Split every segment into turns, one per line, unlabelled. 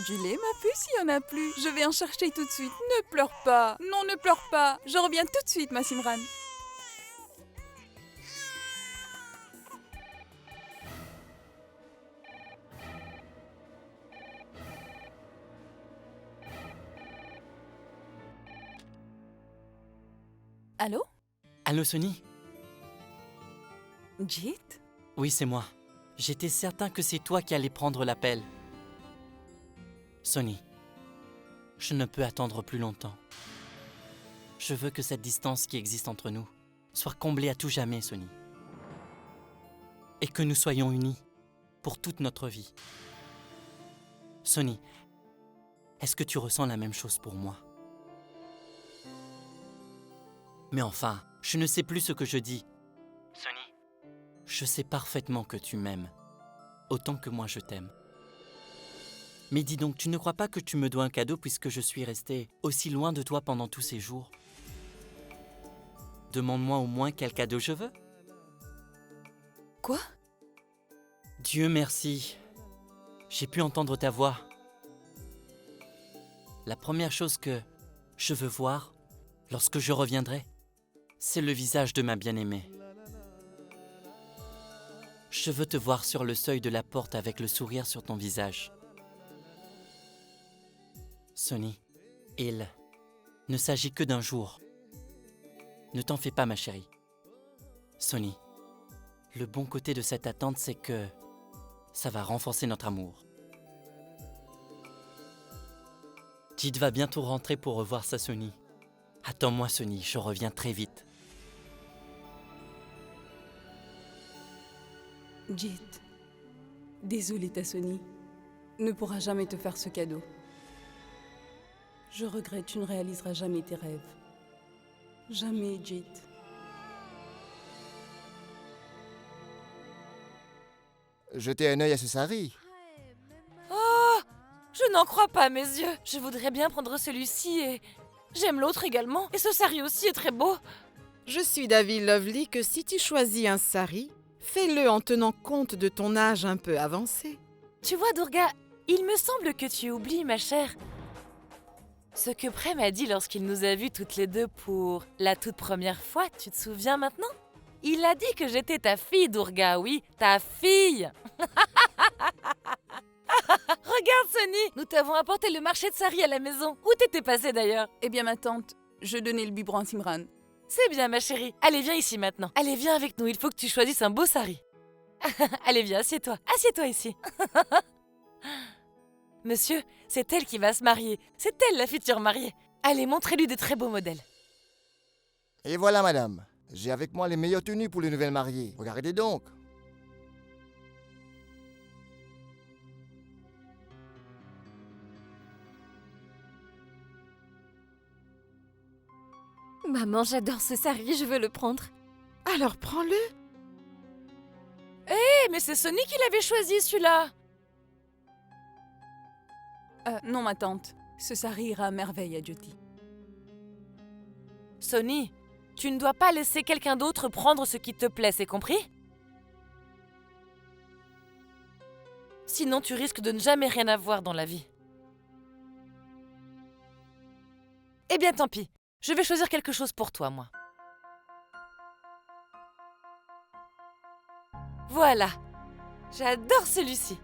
du lait, ma puce, il n'y en a plus. Je vais en chercher tout de suite. Ne pleure pas. Non, ne pleure pas. Je reviens tout de suite, ma Simran. Allô?
Allô, Sony?
Jit?
Oui, c'est moi. J'étais certain que c'est toi qui allais prendre l'appel. Sony, je ne peux attendre plus longtemps. Je veux que cette distance qui existe entre nous soit comblée à tout jamais, Sony. Et que nous soyons unis pour toute notre vie. Sony, est-ce que tu ressens la même chose pour moi? Mais enfin, je ne sais plus ce que je dis. Sony, je sais parfaitement que tu m'aimes, autant que moi je t'aime. Mais dis donc, tu ne crois pas que tu me dois un cadeau puisque je suis resté aussi loin de toi pendant tous ces jours? Demande-moi au moins quel cadeau je veux.
Quoi?
Dieu merci, j'ai pu entendre ta voix. La première chose que je veux voir lorsque je reviendrai, c'est le visage de ma bien-aimée. Je veux te voir sur le seuil de la porte avec le sourire sur ton visage. Sony, il ne s'agit que d'un jour. Ne t'en fais pas, ma chérie. Sony, le bon côté de cette attente, c'est que ça va renforcer notre amour. Jit va bientôt rentrer pour revoir sa Sony. Attends-moi, Sony, je reviens très vite.
Jit, désolée ta Sony, ne pourra jamais te faire ce cadeau. Je regrette, tu ne réaliseras jamais tes rêves. Jamais, Jit.
Jetez un œil à ce sari.
Oh, je n'en crois pas à mes yeux. Je voudrais bien prendre celui-ci et... J'aime l'autre également. Et ce sari aussi est très beau.
Je suis d'avis, Lovely, que si tu choisis un sari, fais-le en tenant compte de ton âge un peu avancé.
Tu vois, Durga, il me semble que tu oublies, ma chère. Ce que Prem a dit lorsqu'il nous a vus toutes les deux pour la toute première fois, tu te souviens maintenant? Il a dit que j'étais ta fille, Durga, oui, ta fille. Regarde, Sony, nous t'avons apporté le marché de sari à la maison. Où t'étais passée d'ailleurs?
Eh bien, ma tante, je donnais le biberon à Simran.
C'est bien, ma chérie. Allez, viens ici maintenant. Allez, viens avec nous, il faut que tu choisisses un beau sari. Allez, viens, assieds-toi. Assieds-toi ici. Monsieur, c'est elle qui va se marier. C'est elle, la future mariée. Allez, montrez-lui de très beaux modèles.
Et voilà, madame. J'ai avec moi les meilleures tenues pour les nouvelles mariées. Regardez donc.
Maman, j'adore ce sari, je veux le prendre.
Alors prends-le.
Eh, mais c'est Sony qui l'avait choisi, celui-là.
Non, ma tante, ce sari ira à merveille à Jyoti.
Sony, tu ne dois pas laisser quelqu'un d'autre prendre ce qui te plaît, c'est compris? Sinon, tu risques de ne jamais rien avoir dans la vie. Eh bien, tant pis. Je vais choisir quelque chose pour toi, moi. Voilà. J'adore celui-ci.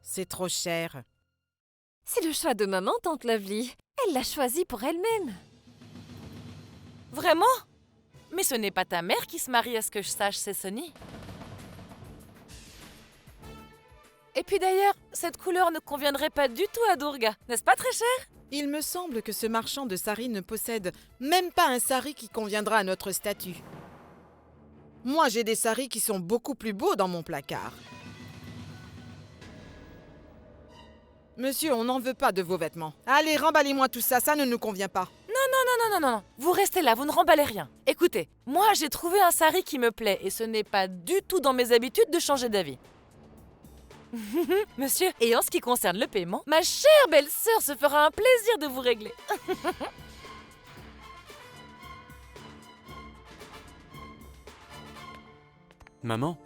C'est trop cher.
C'est le choix de maman, tante Lovely. Elle l'a choisi pour elle-même.
Vraiment? Mais ce n'est pas ta mère qui se marie, à ce que je sache, c'est Sony. Et puis d'ailleurs, cette couleur ne conviendrait pas du tout à Durga, n'est-ce pas très cher?
Il me semble que ce marchand de sari ne possède même pas un sari qui conviendra à notre statut. Moi, j'ai des saris qui sont beaucoup plus beaux dans mon placard. Monsieur, on n'en veut pas de vos vêtements. Allez, remballez-moi tout ça, ça ne nous convient pas.
Non. Vous restez là, vous ne remballez rien. Écoutez, moi j'ai trouvé un sari qui me plaît et ce n'est pas du tout dans mes habitudes de changer d'avis. Monsieur, et en ce qui concerne le paiement, ma chère belle-sœur se fera un plaisir de vous régler.
Maman?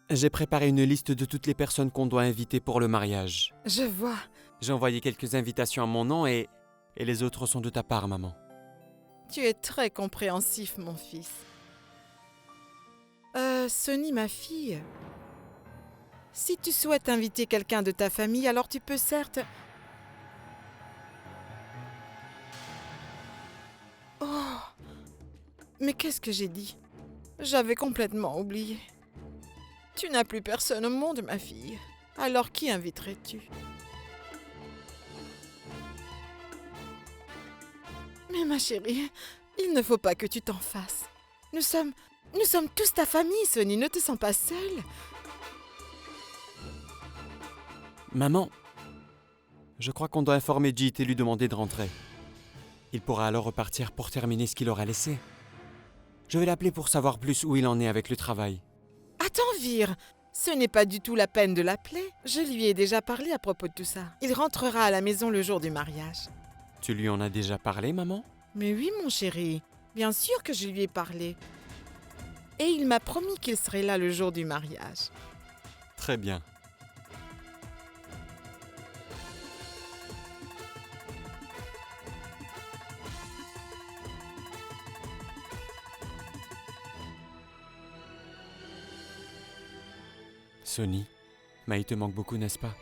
J'ai préparé une liste de toutes les personnes qu'on doit inviter pour le mariage.
Je vois.
J'ai envoyé quelques invitations à mon nom et les autres sont de ta part, maman.
Tu es très compréhensif, mon fils. Sonny, ma fille. Si tu souhaites inviter quelqu'un de ta famille, alors tu peux certes... Oh! Mais qu'est-ce que j'ai dit? J'avais complètement oublié. Tu n'as plus personne au monde, ma fille. Alors qui inviterais-tu? Mais ma chérie, il ne faut pas que tu t'en fasses. Nous sommes tous ta famille, Sonny. Ne te sens pas seule.
Maman, je crois qu'on doit informer Jit et lui demander de rentrer. Il pourra alors repartir pour terminer ce qu'il aura laissé. Je vais l'appeler pour savoir plus où il en est avec le travail.
Attends, Vire. Ce n'est pas du tout la peine de l'appeler. Je lui ai déjà parlé à propos de tout ça. Il rentrera à la maison le jour du mariage.
Tu lui en as déjà parlé, maman?
Mais oui, mon chéri. Bien sûr que je lui ai parlé. Et il m'a promis qu'il serait là le jour du mariage.
Très bien. Sonny, Maï te manque beaucoup, n'est-ce pas?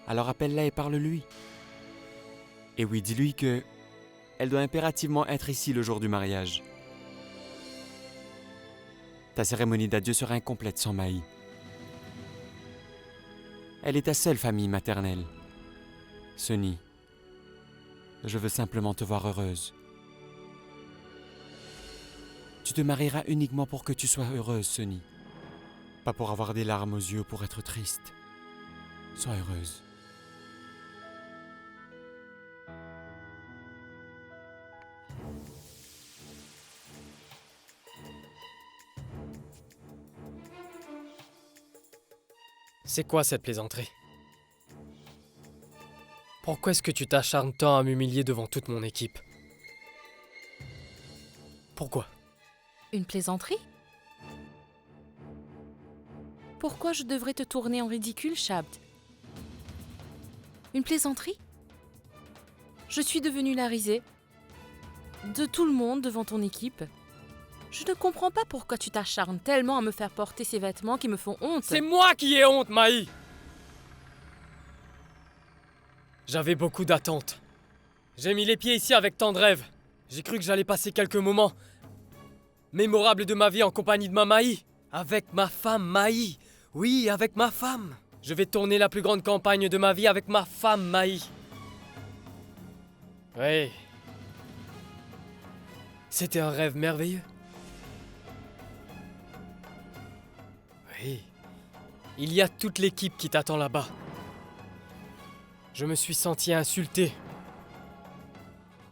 Alors appelle-la et parle-lui. Et oui, dis-lui que elle doit impérativement être ici le jour du mariage. Ta cérémonie d'adieu sera incomplète sans Maï. Elle est ta seule famille maternelle. Sonny, je veux simplement te voir heureuse. Tu te marieras uniquement pour que tu sois heureuse, Sonny. Pas pour avoir des larmes aux yeux ou pour être triste. Sois heureuse.
C'est quoi cette plaisanterie? Pourquoi est-ce que tu t'acharnes tant à m'humilier devant toute mon équipe? Pourquoi?
Une plaisanterie? Pourquoi je devrais te tourner en ridicule, Shabd? Une plaisanterie? Je suis devenue la risée de tout le monde devant ton équipe. Je ne comprends pas pourquoi tu t'acharnes tellement à me faire porter ces vêtements qui me font honte.
C'est moi qui ai honte, Maï! J'avais beaucoup d'attentes. J'ai mis les pieds ici avec tant de rêves. J'ai cru que j'allais passer quelques moments mémorables de ma vie en compagnie de ma Maï. Avec ma femme Maï. Oui, avec ma femme. Je vais tourner la plus grande campagne de ma vie avec ma femme Maï. Oui. C'était un rêve merveilleux. Oui. Il y a toute l'équipe qui t'attend là-bas. Je me suis senti insulté.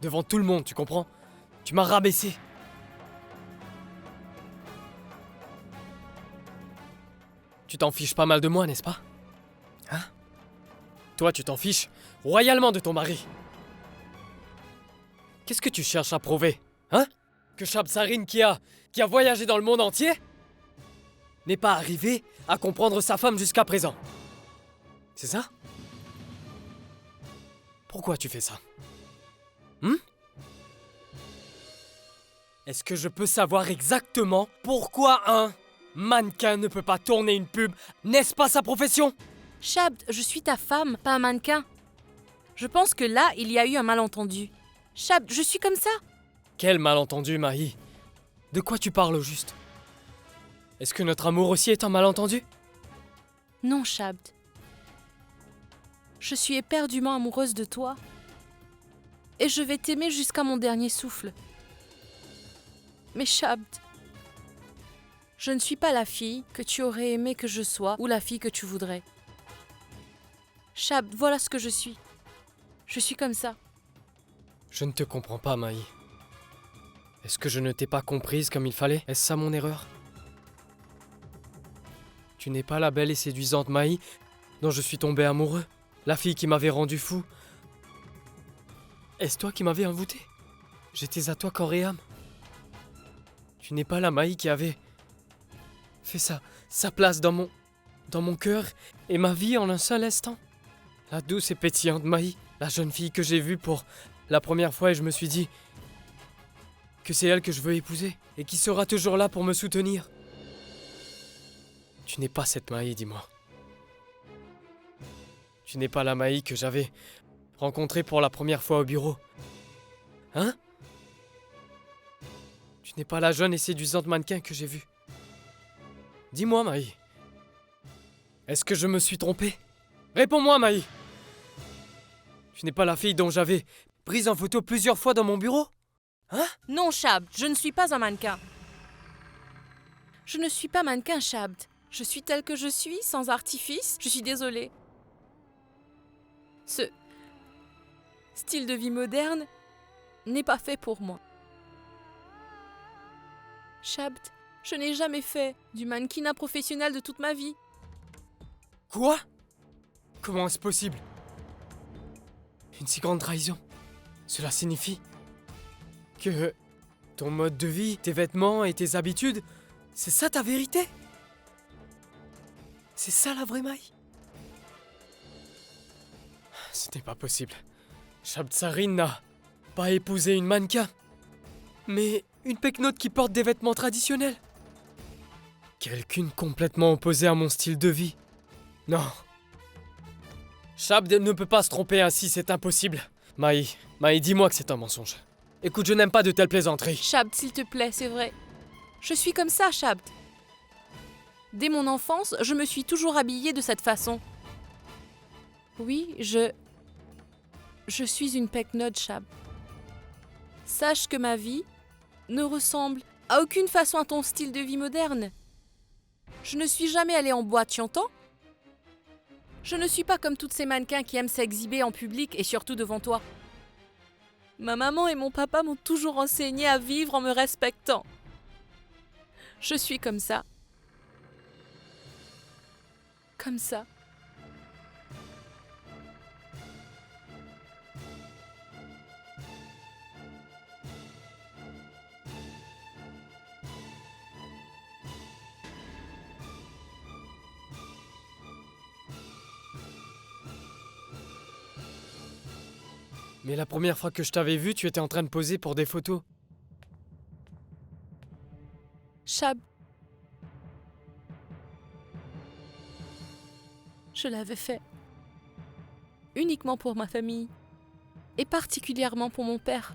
Devant tout le monde, tu comprends? Tu m'as rabaissé. Tu t'en fiches pas mal de moi, n'est-ce pas? Hein? Toi, tu t'en fiches royalement de ton mari. Qu'est-ce que tu cherches à prouver? Hein? Que Shabd-Sarin qui a voyagé dans le monde entier n'est pas arrivé à comprendre sa femme jusqu'à présent. C'est ça? Pourquoi tu fais ça? Est-ce que je peux savoir exactement pourquoi un mannequin ne peut pas tourner une pub? N'est-ce pas sa profession?
Shabd, je suis ta femme, pas un mannequin. Je pense que là, il y a eu un malentendu. Shabd, je suis comme ça.
Quel malentendu, Maï. De quoi tu parles au juste? Est-ce que notre amour aussi est un malentendu?
Non, Shabd. Je suis éperdument amoureuse de toi. Et je vais t'aimer jusqu'à mon dernier souffle. Mais Shabd, je ne suis pas la fille que tu aurais aimé que je sois ou la fille que tu voudrais. Shabd, voilà ce que je suis. Je suis comme ça.
Je ne te comprends pas, Maï. Est-ce que je ne t'ai pas comprise comme il fallait? Est-ce ça mon erreur? Tu n'es pas la belle et séduisante Maï dont je suis tombé amoureux? La fille qui m'avait rendu fou? Est-ce toi qui m'avais envoûté? J'étais à toi corps et âme. Tu n'es pas la Maï qui avait fait sa place dans mon cœur et ma vie en un seul instant. La douce et pétillante Maï, la jeune fille que j'ai vue pour la première fois et je me suis dit que c'est elle que je veux épouser et qui sera toujours là pour me soutenir. Tu n'es pas cette Maï, dis-moi. Tu n'es pas la Maï que j'avais rencontrée pour la première fois au bureau. Hein? Tu n'es pas la jeune et séduisante mannequin que j'ai vue. Dis-moi, Maï. Est-ce que je me suis trompé? Réponds-moi, Maï. Tu n'es pas la fille dont j'avais prise en photo plusieurs fois dans mon bureau? Hein?
Non, Shabd, je ne suis pas un mannequin. Je ne suis pas mannequin, Shabd. Je suis telle que je suis, sans artifice. Je suis désolée. Ce style de vie moderne n'est pas fait pour moi. Shabd, je n'ai jamais fait du mannequinat professionnel de toute ma vie.
Quoi? Comment est-ce possible? Une si grande trahison. Cela signifie que ton mode de vie, tes vêtements et tes habitudes, c'est ça ta vérité? C'est ça la vraie Maï? Ce n'est pas possible. Shabd Sarin n'a pas épousé une mannequin, mais une pecnote qui porte des vêtements traditionnels. Quelqu'une complètement opposée à mon style de vie. Non. Shabd ne peut pas se tromper ainsi, c'est impossible. Maï, dis-moi que c'est un mensonge. Écoute, je n'aime pas de telles plaisanteries.
Shabd, s'il te plaît, c'est vrai. Je suis comme ça, Shabd. Dès mon enfance, je me suis toujours habillée de cette façon. Oui, je suis une pecnote, Shabd. Sache que ma vie ne ressemble à aucune façon à ton style de vie moderne. Je ne suis jamais allée en boîte, tu entends? Je ne suis pas comme toutes ces mannequins qui aiment s'exhiber en public et surtout devant toi. Ma maman et mon papa m'ont toujours enseigné à vivre en me respectant. Je suis comme ça. Comme ça.
Mais la première fois que je t'avais vu, tu étais en train de poser pour des photos.
Shabd. Je l'avais fait. Uniquement pour ma famille. Et particulièrement pour mon père.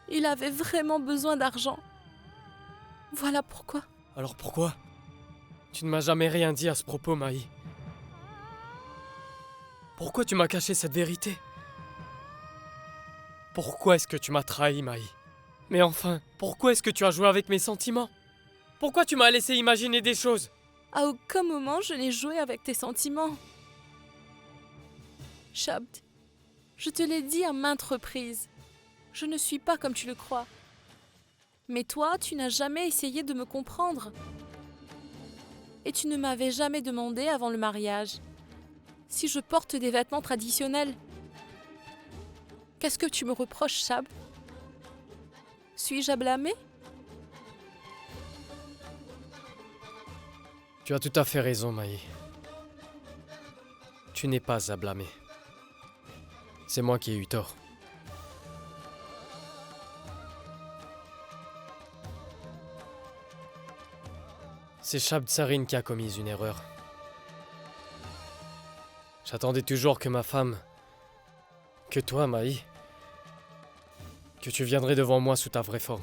Il avait vraiment besoin d'argent. Voilà pourquoi.
Alors pourquoi? Tu ne m'as jamais rien dit à ce propos, Maï. Pourquoi tu m'as caché cette vérité? Pourquoi est-ce que tu m'as trahi, Maï? Mais enfin, pourquoi est-ce que tu as joué avec mes sentiments? Pourquoi tu m'as laissé imaginer des choses?
À aucun moment je n'ai joué avec tes sentiments. Shabd, je te l'ai dit à maintes reprises. Je ne suis pas comme tu le crois. Mais toi, tu n'as jamais essayé de me comprendre. Et tu ne m'avais jamais demandé avant le mariage si je porte des vêtements traditionnels. Qu'est-ce que tu me reproches, Shabd? Suis-je à blâmer?
Tu as tout à fait raison, Maï. Tu n'es pas à blâmer. C'est moi qui ai eu tort. C'est Shabd Sarin qui a commis une erreur. J'attendais toujours que ma femme, que toi, Maï, que tu viendrais devant moi sous ta vraie forme.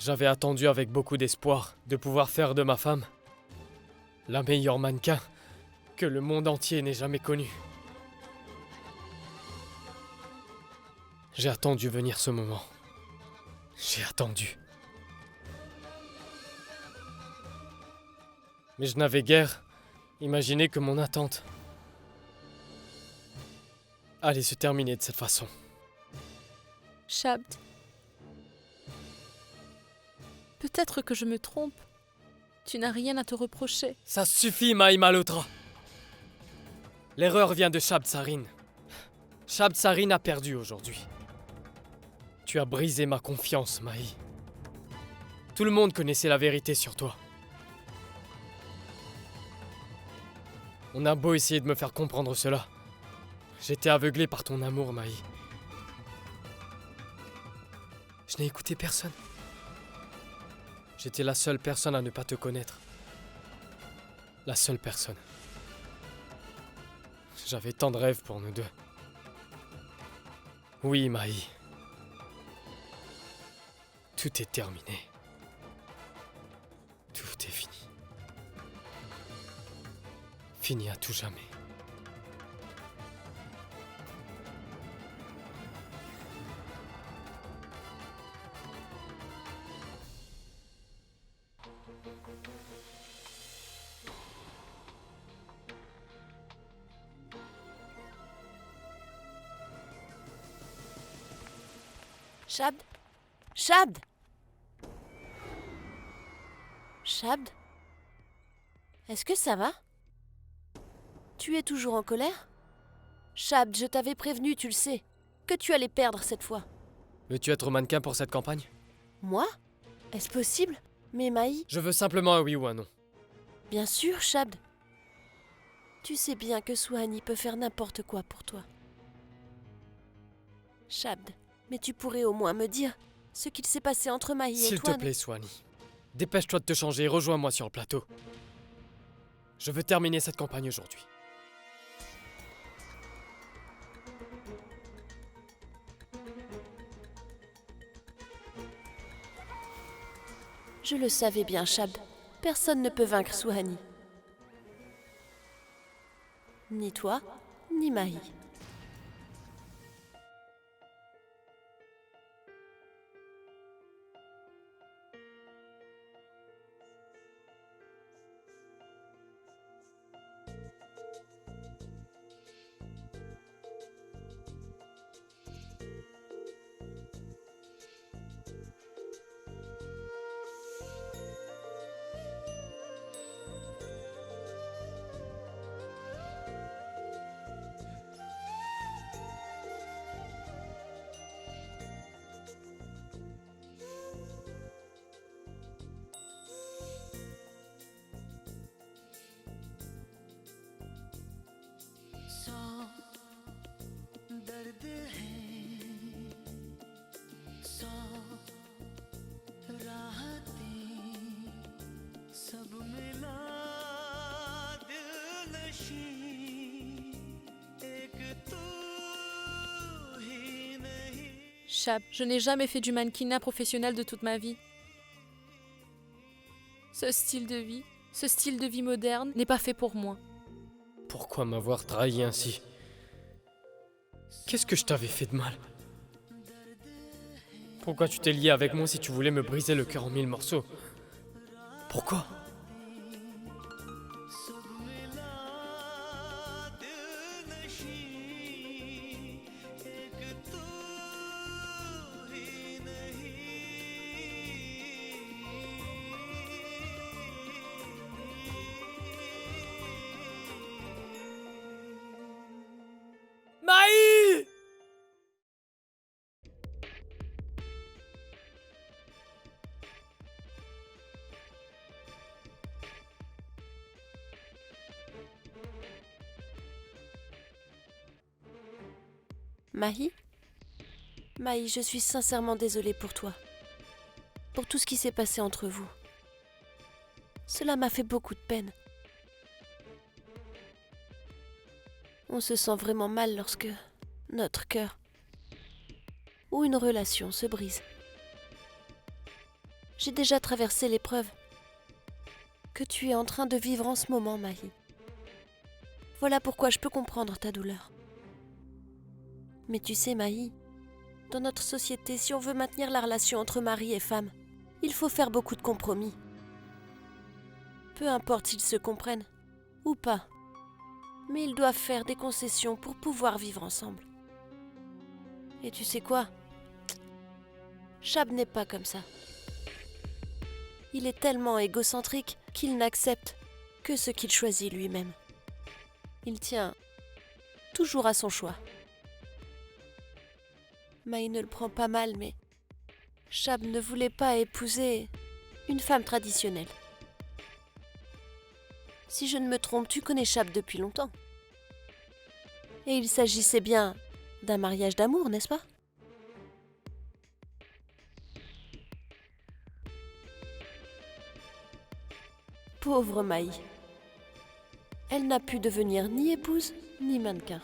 J'avais attendu avec beaucoup d'espoir de pouvoir faire de ma femme la meilleure mannequin que le monde entier n'ait jamais connue. J'ai attendu venir ce moment. J'ai attendu. Mais je n'avais guère imaginé que mon attente allait se terminer de cette façon.
Shabd, peut-être que je me trompe. Tu n'as rien à te reprocher.
Ça suffit, Maï Malhotra. L'erreur vient de Shabd Sarin. Shabd Sarin a perdu aujourd'hui. Tu as brisé ma confiance, Maï. Tout le monde connaissait la vérité sur toi. On a beau essayer de me faire comprendre cela. J'étais aveuglé par ton amour, Maï. Je n'ai écouté personne. J'étais la seule personne à ne pas te connaître. La seule personne. J'avais tant de rêves pour nous deux. Oui, Maï. Tout est terminé. Tout est fini. Fini à tout jamais.
Shabd? Shabd? Shabd? Est-ce que ça va? Tu es toujours en colère? Shabd, je t'avais prévenu, tu le sais, que tu allais perdre cette fois.
Veux-tu être mannequin pour cette campagne?
Moi? Est-ce possible? Mais Maï...
Je veux simplement un oui ou un non.
Bien sûr, Shabd. Tu sais bien que Souhani peut faire n'importe quoi pour toi. Shabd, mais tu pourrais au moins me dire ce qu'il s'est passé entre Maï et
S'il
toi.
te plaît, Souhani. Dépêche-toi de te changer et rejoins-moi sur le plateau. Je veux terminer cette campagne aujourd'hui.
Je le savais bien, Shabd. Personne ne peut vaincre Souhani. Ni toi, ni Maï.
Shabd, je n'ai jamais fait du mannequinat professionnel de toute ma vie. Ce style de vie moderne n'est pas fait pour moi.
Pourquoi m'avoir trahi ainsi? Qu'est-ce que je t'avais fait de mal? Pourquoi tu t'es lié avec moi si tu voulais me briser le cœur en 1000 morceaux? Pourquoi? Maï!
Maï? Maï, je suis sincèrement désolée pour toi. Pour tout ce qui s'est passé entre vous. Cela m'a fait beaucoup de peine. On se sent vraiment mal lorsque notre cœur ou une relation se brise. J'ai déjà traversé l'épreuve que tu es en train de vivre en ce moment, Maï. Voilà pourquoi je peux comprendre ta douleur. Mais tu sais, Maï, dans notre société, si on veut maintenir la relation entre mari et femme, il faut faire beaucoup de compromis. Peu importe s'ils se comprennent ou pas, mais ils doivent faire des concessions pour pouvoir vivre ensemble. Et tu sais quoi? Shabd n'est pas comme ça. Il est tellement égocentrique qu'il n'accepte que ce qu'il choisit lui-même. Il tient toujours à son choix. Maï ne le prend pas mal, mais Chab ne voulait pas épouser une femme traditionnelle. Si je ne me trompe, tu connais Chab depuis longtemps. Et il s'agissait bien d'un mariage d'amour, n'est-ce pas? Pauvre Maï. Elle n'a pu devenir ni épouse, ni mannequin.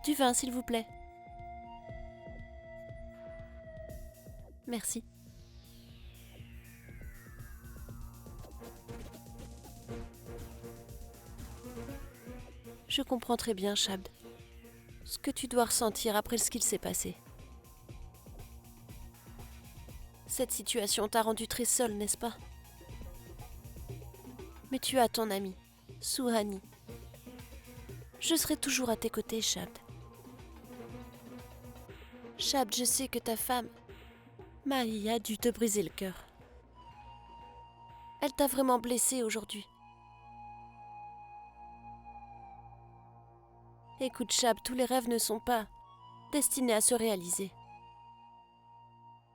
Du vin, s'il vous plaît. Merci. Je comprends très bien, Shabd, ce que tu dois ressentir après ce qu'il s'est passé. Cette situation t'a rendu très seule, n'est-ce pas? Mais tu as ton ami, Suhani. Je serai toujours à tes côtés, Shabd. Shabd, je sais que ta femme, Maï, a dû te briser le cœur. Elle t'a vraiment blessé aujourd'hui. Écoute, Shabd, tous les rêves ne sont pas destinés à se réaliser.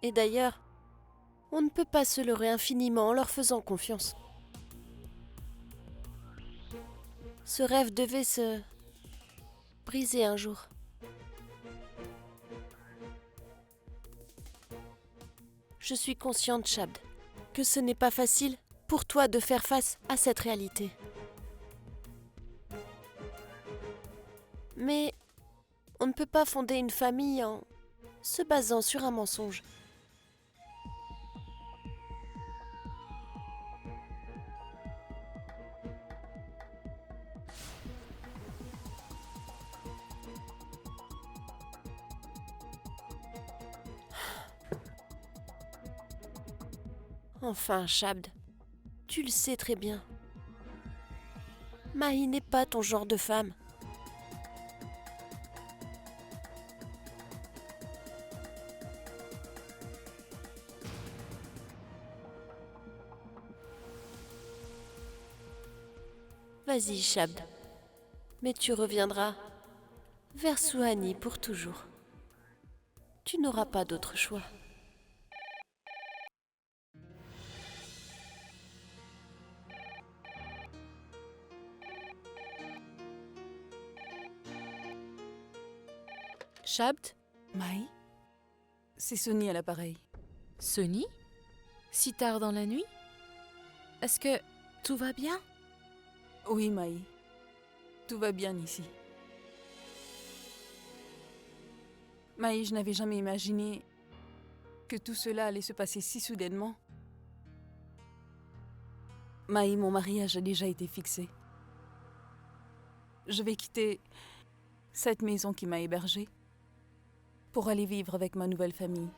Et d'ailleurs, on ne peut pas se leurrer infiniment en leur faisant confiance. Ce rêve devait se briser un jour. Je suis consciente, Shabd, que ce n'est pas facile pour toi de faire face à cette réalité. Mais on ne peut pas fonder une famille en se basant sur un mensonge. Enfin, Shabd, tu le sais très bien. Maï n'est pas ton genre de femme. Vas-y, Shabd. Mais tu reviendras vers Suhani pour toujours. Tu n'auras pas d'autre choix.
Shabd?
Maï, c'est Sony à l'appareil.
Sony? Si tard dans la nuit? Est-ce que tout va bien?
Oui, Maï. Tout va bien ici. Maï, je n'avais jamais imaginé que tout cela allait se passer si soudainement. Maï, mon mariage a déjà été fixé. Je vais quitter cette maison qui m'a hébergée pour aller vivre avec ma nouvelle famille.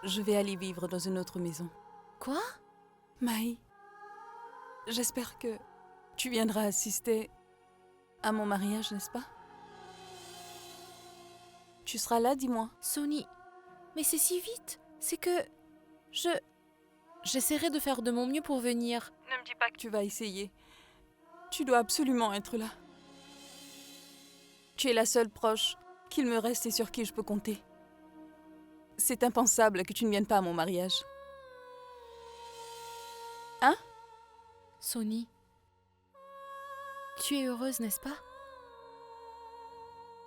Je vais aller vivre dans une autre maison.
Quoi?
Maï, j'espère que tu viendras assister à mon mariage, n'est-ce pas? Tu seras là, dis-moi.
Sony, mais c'est si vite. C'est que... J'essaierai de faire de mon mieux pour venir.
Ne me dis pas que tu vas essayer. Tu dois absolument être là. Tu es la seule proche qu'il me reste et sur qui je peux compter. C'est impensable que tu ne viennes pas à mon mariage. Hein?
Sony, tu es heureuse, n'est-ce pas?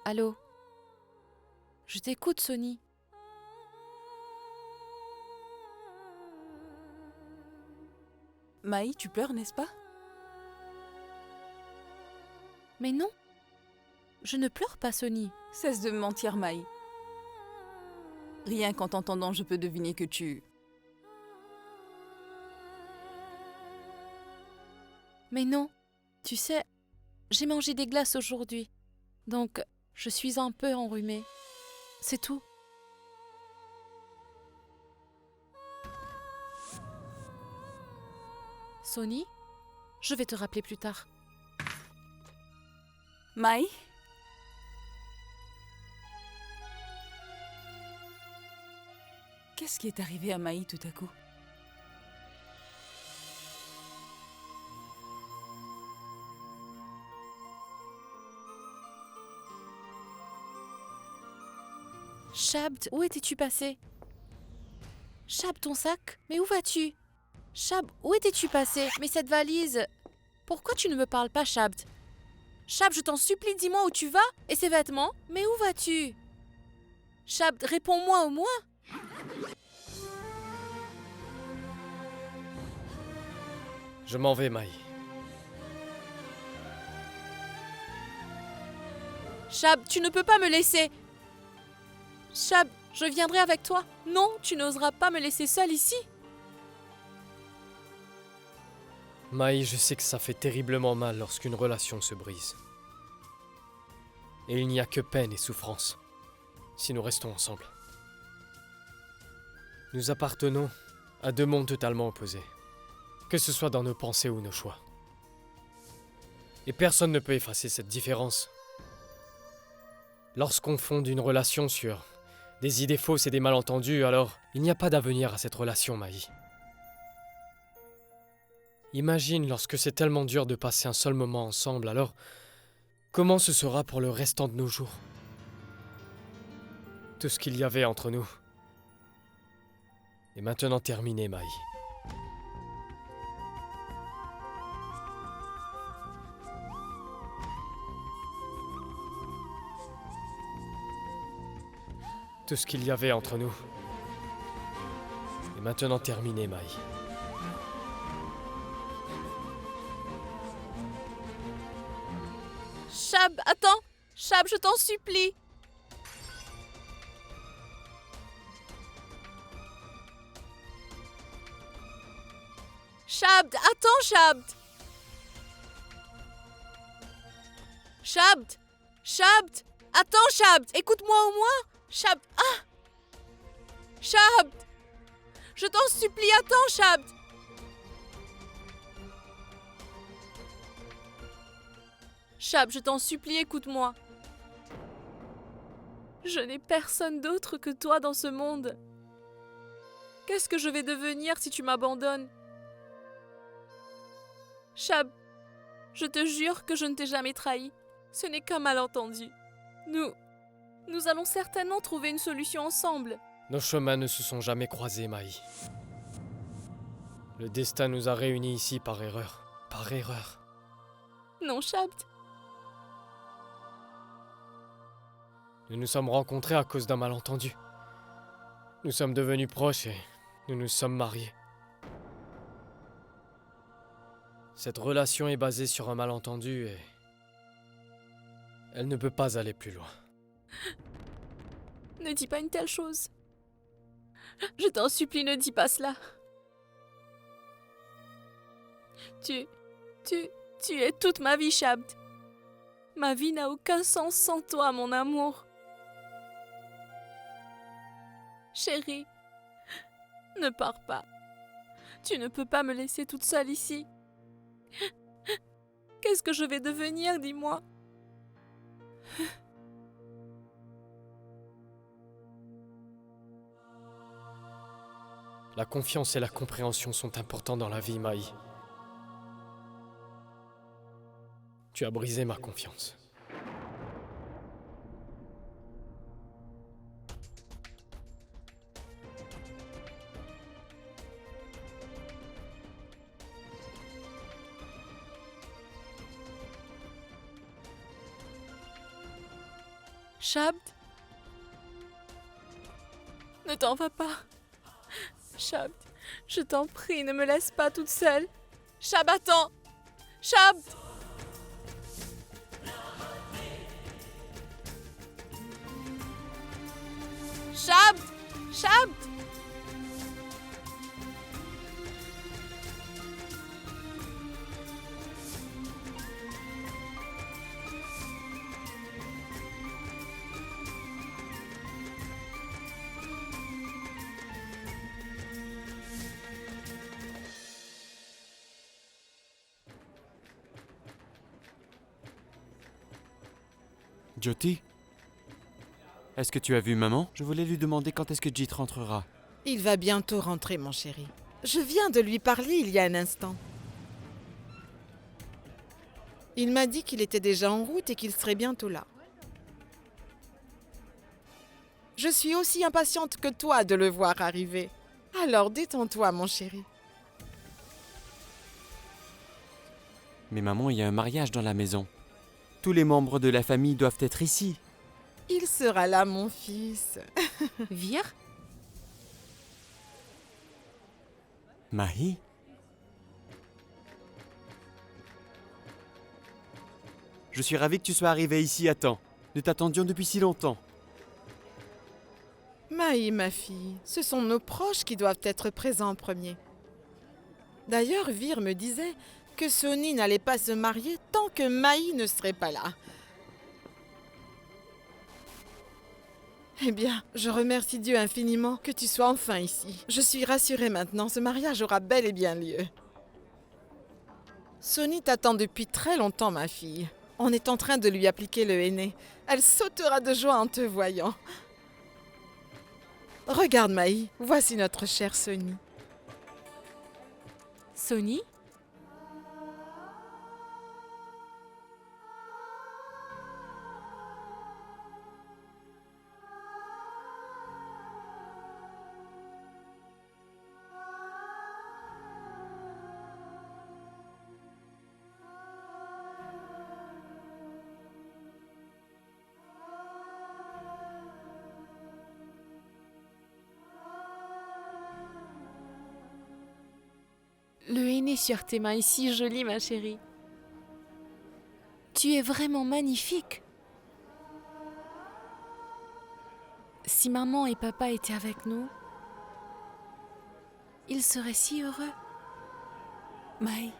Allô? Je t'écoute, Sony.
Maï, tu pleures, n'est-ce pas?
Mais non. Je ne pleure pas, Sony.
Cesse de me mentir, Maï. Rien qu'en t'entendant, je peux deviner que tu...
Mais non, tu sais, j'ai mangé des glaces aujourd'hui. Donc, je suis un peu enrhumée. C'est tout. Sony, je vais te rappeler plus tard.
Maï? Qu'est-ce qui est arrivé à Maï tout à coup?
Shabd, où étais-tu passé? Shabd, ton sac? Mais où vas-tu? Shabd, où étais-tu passé? Mais cette valise... Pourquoi tu ne me parles pas, Shabd? Shabd, je t'en supplie, dis-moi où tu vas? Et ces vêtements? Mais où vas-tu? Shabd, réponds-moi au moins!
Je m'en vais, Maï.
Shabd, tu ne peux pas me laisser! Shabd, je viendrai avec toi. Non, tu n'oseras pas me laisser seule ici.
Maï, je sais que ça fait terriblement mal lorsqu'une relation se brise. Et il n'y a que peine et souffrance si nous restons ensemble. Nous appartenons à deux mondes totalement opposés, que ce soit dans nos pensées ou nos choix. Et personne ne peut effacer cette différence. Lorsqu'on fonde une relation sur des idées fausses et des malentendus, alors il n'y a pas d'avenir à cette relation, Maï. Imagine lorsque c'est tellement dur de passer un seul moment ensemble, alors comment ce sera pour le restant de nos jours? Tout ce qu'il y avait entre nous est maintenant terminé, Maï. Tout ce qu'il y avait entre nous est maintenant terminé, Maï.
Shab, attends! Shab, je t'en supplie! Shabd, attends, Shabd! Shabd! Shabd! Attends, Shabd! Écoute-moi au moins! Shabd! Ah! Shabd! Je t'en supplie, attends, Shabd! Shabd, je t'en supplie, écoute-moi. Je n'ai personne d'autre que toi dans ce monde. Qu'est-ce que je vais devenir si tu m'abandonnes? Shabd, je te jure que je ne t'ai jamais trahi. Ce n'est qu'un malentendu. Nous allons certainement trouver une solution ensemble.
Nos chemins ne se sont jamais croisés, Maï. Le destin nous a réunis ici par erreur. Par erreur.
Non, Shabd.
Nous nous sommes rencontrés à cause d'un malentendu. Nous sommes devenus proches et nous nous sommes mariés. Cette relation est basée sur un malentendu et elle ne peut pas aller plus loin.
Ne dis pas une telle chose. Je t'en supplie, ne dis pas cela. Tu es toute ma vie, Shabd. Ma vie n'a aucun sens sans toi, mon amour. Chérie, ne pars pas. Tu ne peux pas me laisser toute seule ici. Qu'est-ce que je vais devenir, dis-moi?
La confiance et la compréhension sont importants dans la vie, Maï. Tu as brisé ma confiance.
Shabd, ne t'en vas pas. Shabd, je t'en prie, ne me laisse pas toute seule. Shabd, attends. Shabd! Shabd! Shabd!
Jyoti? Est-ce que tu as vu maman? Je voulais lui demander quand est-ce que Jit rentrera.
Il va bientôt rentrer, mon chéri. Je viens de lui parler il y a un instant. Il m'a dit qu'il était déjà en route et qu'il serait bientôt là. Je suis aussi impatiente que toi de le voir arriver. Alors détends-toi, mon chéri.
Mais maman, il y a un mariage dans la maison. Tous les membres de la famille doivent être ici.
Il sera là, mon fils.
Vir?
Mahi? Je suis ravi que tu sois arrivée ici à temps. Nous t'attendions depuis si longtemps.
Maï, ma fille, ce sont nos proches qui doivent être présents en premier. D'ailleurs, Vir me disait que Sony n'allait pas se marier tant que Maï ne serait pas là. Eh bien, je remercie Dieu infiniment que tu sois enfin ici. Je suis rassurée maintenant, ce mariage aura bel et bien lieu. Sony t'attend depuis très longtemps, ma fille. On est en train de lui appliquer le henné. Elle sautera de joie en te voyant. Regarde, Maï, voici notre chère Sony.
Sony? Le henné sur tes mains est si joli, ma chérie. Tu es vraiment magnifique. Si maman et papa étaient avec nous, ils seraient si heureux.
Maï,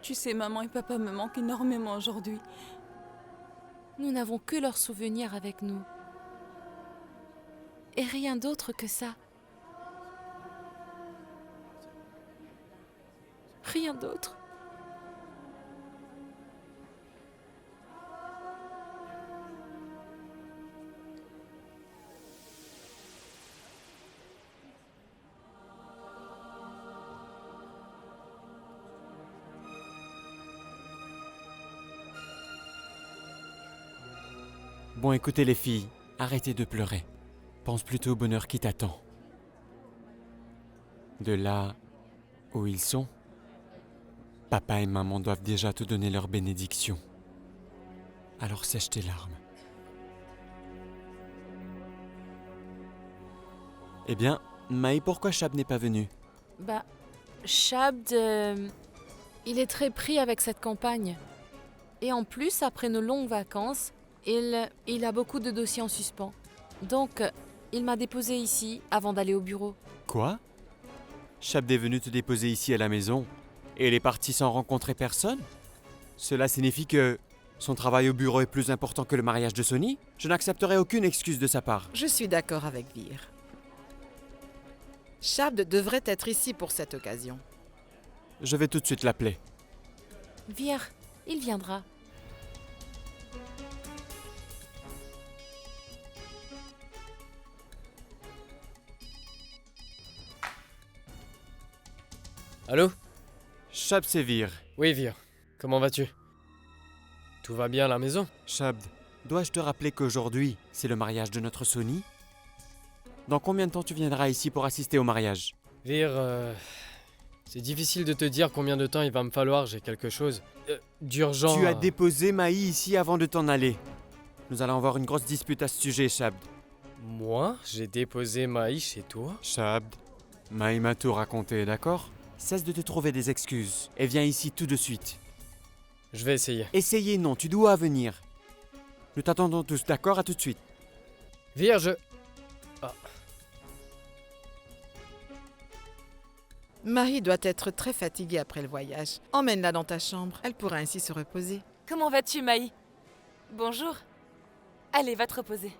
tu sais, maman et papa me manquent énormément aujourd'hui.
Nous n'avons que leurs souvenirs avec nous. Et rien d'autre que ça. Rien d'autre.
Bon, écoutez les filles, arrêtez de pleurer. Pense plutôt au bonheur qui t'attend. De là où ils sont, papa et maman doivent déjà te donner leur bénédiction. Alors sèche tes larmes. Eh bien, Maï, pourquoi Shab n'est pas venu?
Bah, Shabd, il est très pris avec cette campagne. Et en plus, après nos longues vacances, il a beaucoup de dossiers en suspens. Donc, il m'a déposé ici avant d'aller au bureau.
Quoi? Shab est venu te déposer ici à la maison et il est parti sans rencontrer personne? Cela signifie que son travail au bureau est plus important que le mariage de Sony? Je n'accepterai aucune excuse de sa part.
Je suis d'accord avec Vir. Shabd devrait être ici pour cette occasion.
Je vais tout de suite l'appeler.
Vir, il viendra.
Allô?
Shab, c'est Vir.
Oui, Vir. Comment vas-tu? Tout va bien à la maison?
Shabd, dois-je te rappeler qu'aujourd'hui, c'est le mariage de notre Sony? Dans combien de temps tu viendras ici pour assister au mariage?
Vir, c'est difficile de te dire combien de temps il va me falloir, j'ai quelque chose d'urgent.
Tu as déposé Maï ici avant de t'en aller. Nous allons avoir une grosse dispute à ce sujet, Shabd.
Moi? J'ai déposé Maï chez toi?
Shabd, Maï m'a tout raconté, d'accord? Cesse de te trouver des excuses et viens ici tout de suite.
Je vais essayer.
Essayez, non, tu dois venir. Nous t'attendons tous, d'accord? À tout de suite.
Vir,
Marie doit être très fatiguée après le voyage. Emmène-la dans ta chambre, elle pourra ainsi se reposer.
Comment vas-tu, Maï? Bonjour. Allez, va te reposer.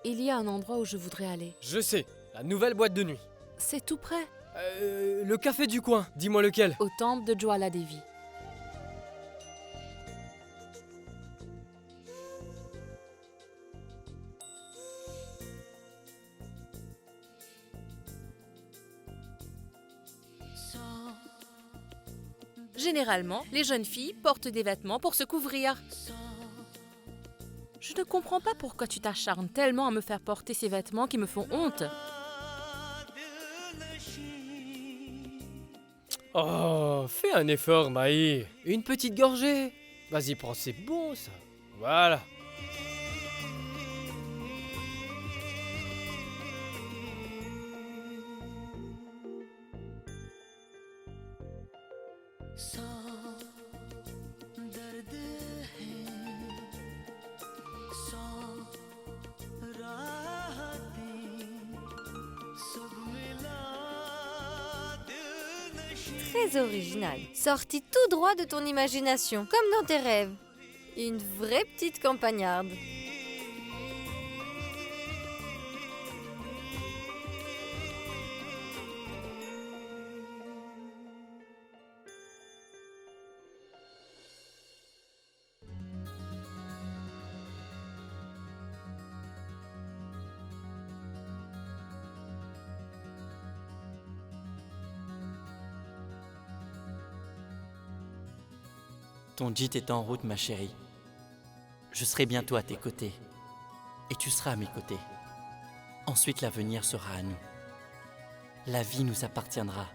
Il y a un endroit où je voudrais aller.
Je sais, la nouvelle boîte de nuit.
C'est tout près,
Le café du coin, dis-moi lequel.
au temple de Jwala Devi. Généralement, les jeunes filles portent des vêtements pour se couvrir. Je ne comprends pas pourquoi tu t'acharnes tellement à me faire porter ces vêtements qui me font honte.
Oh, fais un effort, Maï. Une petite gorgée. Vas-y, prends, c'est bon ça. Voilà.
Très original. Sorti tout droit de ton imagination, comme dans tes rêves. Une vraie petite campagnarde.
Ton jeet est en route, ma chérie. Je serai bientôt à tes côtés. Et tu seras à mes côtés. Ensuite, l'avenir sera à nous. La vie nous appartiendra.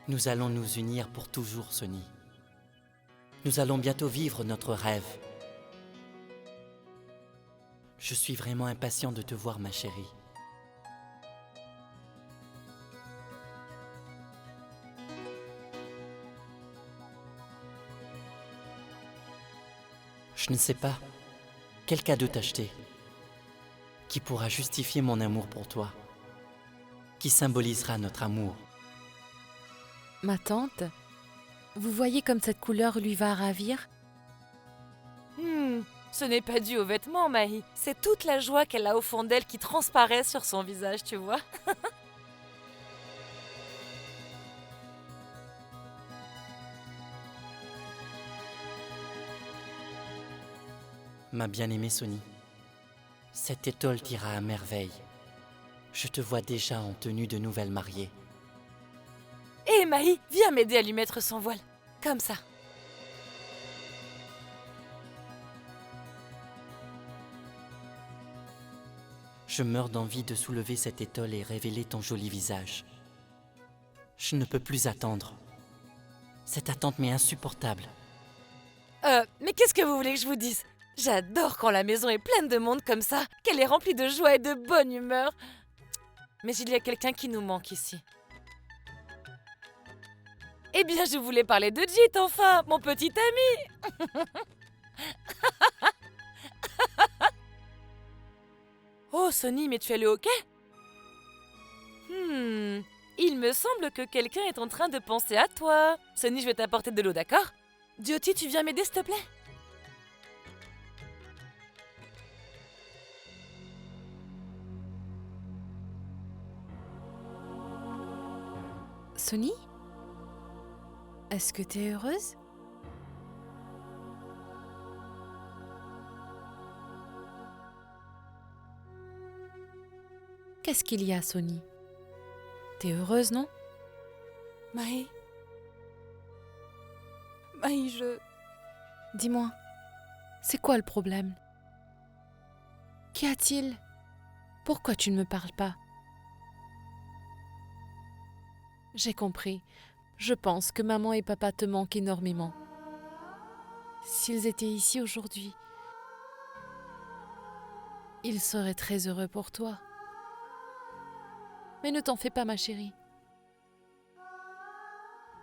Nous allons nous unir pour toujours, Sonny. Nous allons bientôt vivre notre rêve. Je suis vraiment impatient de te voir, ma chérie. Je ne sais pas quel cadeau t'acheter qui pourra justifier mon amour pour toi, qui symbolisera notre amour.
Ma tante, vous voyez comme cette couleur lui va ravir?
Ce n'est pas dû aux vêtements, Maï. C'est toute la joie qu'elle a au fond d'elle qui transparaît sur son visage, tu vois.
Ma bien-aimée Sonny, cette étole t'ira à merveille. Je te vois déjà en tenue de nouvelle mariée.
Hé, Maï, viens m'aider à lui mettre son voile. Comme ça.
Je meurs d'envie de soulever cette étole et révéler ton joli visage. Je ne peux plus attendre. Cette attente m'est insupportable.
Mais qu'est-ce que vous voulez que je vous dise? J'adore quand la maison est pleine de monde comme ça, qu'elle est remplie de joie et de bonne humeur. Mais il y a quelqu'un qui nous manque ici. Eh bien, je voulais parler de Jeet, enfin, mon petit ami. Oh, Sonny, mais tu es le hockey? Il me semble que quelqu'un est en train de penser à toi. Sonny, je vais t'apporter de l'eau, d'accord? Jyoti, tu viens m'aider, s'il te plaît?
Sonny? Est-ce que t'es heureuse? Qu'est-ce qu'il y a, Sonny? T'es heureuse, non?
Maï. Maï,
Dis-moi, c'est quoi le problème? Qu'y a-t-il? Pourquoi tu ne me parles pas? J'ai compris. Je pense que maman et papa te manquent énormément. S'ils étaient ici aujourd'hui... Il serait très heureux pour toi. Mais ne t'en fais pas, ma chérie.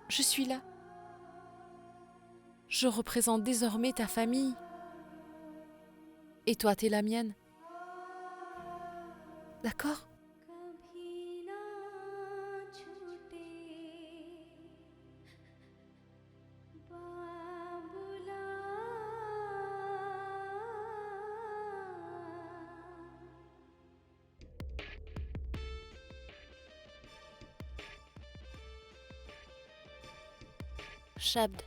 Je suis là. Je représente désormais ta famille. Et toi, t'es la mienne. D'accord ?
Shabd,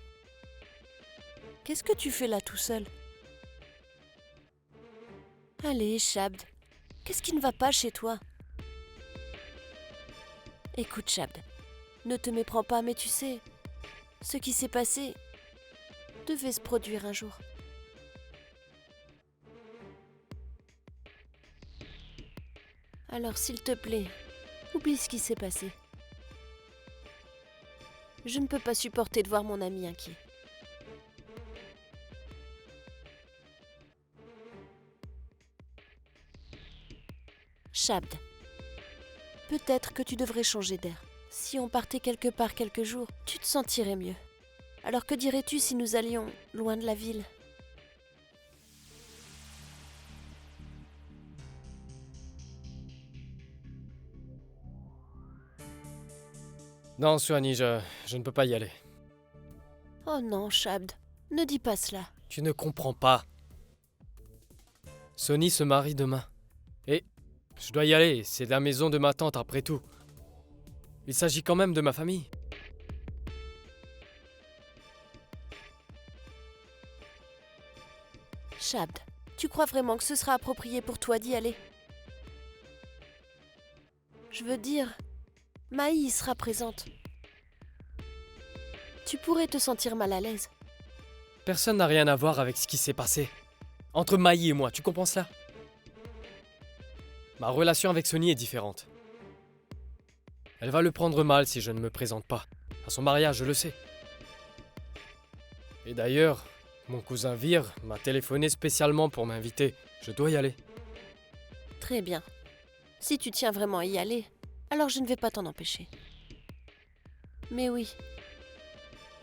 qu'est-ce que tu fais là tout seul? Allez, Shabd, qu'est-ce qui ne va pas chez toi? Écoute, Shabd, ne te méprends pas, mais tu sais, ce qui s'est passé devait se produire un jour. Alors, s'il te plaît, oublie ce qui s'est passé. Je ne peux pas supporter de voir mon ami inquiet. Shabd, peut-être que tu devrais changer d'air. Si on partait quelque part quelques jours, tu te sentirais mieux. Alors que dirais-tu si nous allions loin de la ville?
Non, Suhani, je ne peux pas y aller.
Oh non, Shabd, ne dis pas cela.
Tu ne comprends pas. Sonny se marie demain. Et je dois y aller, c'est la maison de ma tante après tout. Il s'agit quand même de ma famille.
Shabd, tu crois vraiment que ce sera approprié pour toi d'y aller? Je veux dire, Maï y sera présente. Tu pourrais te sentir mal à l'aise.
Personne n'a rien à voir avec ce qui s'est passé. Entre Maï et moi, tu comprends cela? Ma relation avec Sonny est différente. Elle va le prendre mal si je ne me présente pas. À son mariage, je le sais. Et d'ailleurs, mon cousin Vir m'a téléphoné spécialement pour m'inviter. Je dois y aller.
Très bien. Si tu tiens vraiment à y aller, alors je ne vais pas t'en empêcher. Mais oui,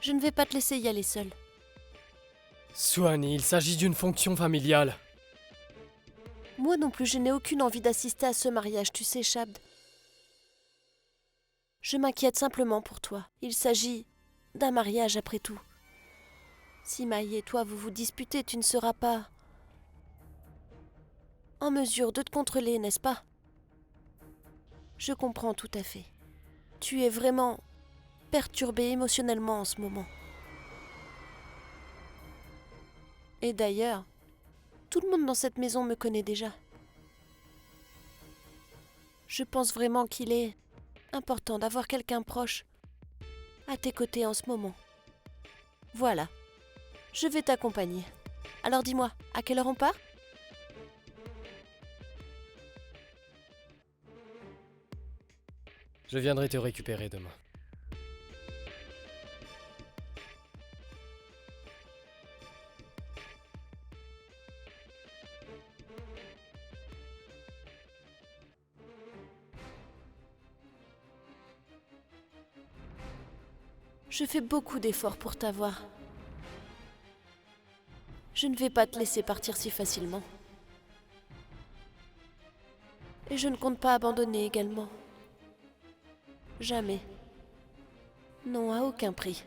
je ne vais pas te laisser y aller seule.
Suhani, il s'agit d'une fonction familiale.
Moi non plus, je n'ai aucune envie d'assister à ce mariage, tu sais, Shabd. Je m'inquiète simplement pour toi. Il s'agit d'un mariage après tout. Si Maï et toi vous vous disputez, tu ne seras pas en mesure de te contrôler, n'est-ce pas? Je comprends tout à fait. Tu es vraiment perturbé émotionnellement en ce moment. Et d'ailleurs, tout le monde dans cette maison me connaît déjà. Je pense vraiment qu'il est important d'avoir quelqu'un proche à tes côtés en ce moment. Voilà, je vais t'accompagner. Alors dis-moi, à quelle heure on part?
Je viendrai te récupérer demain.
Je fais beaucoup d'efforts pour t'avoir. Je ne vais pas te laisser partir si facilement. Et je ne compte pas abandonner également. Jamais. Non, à aucun prix.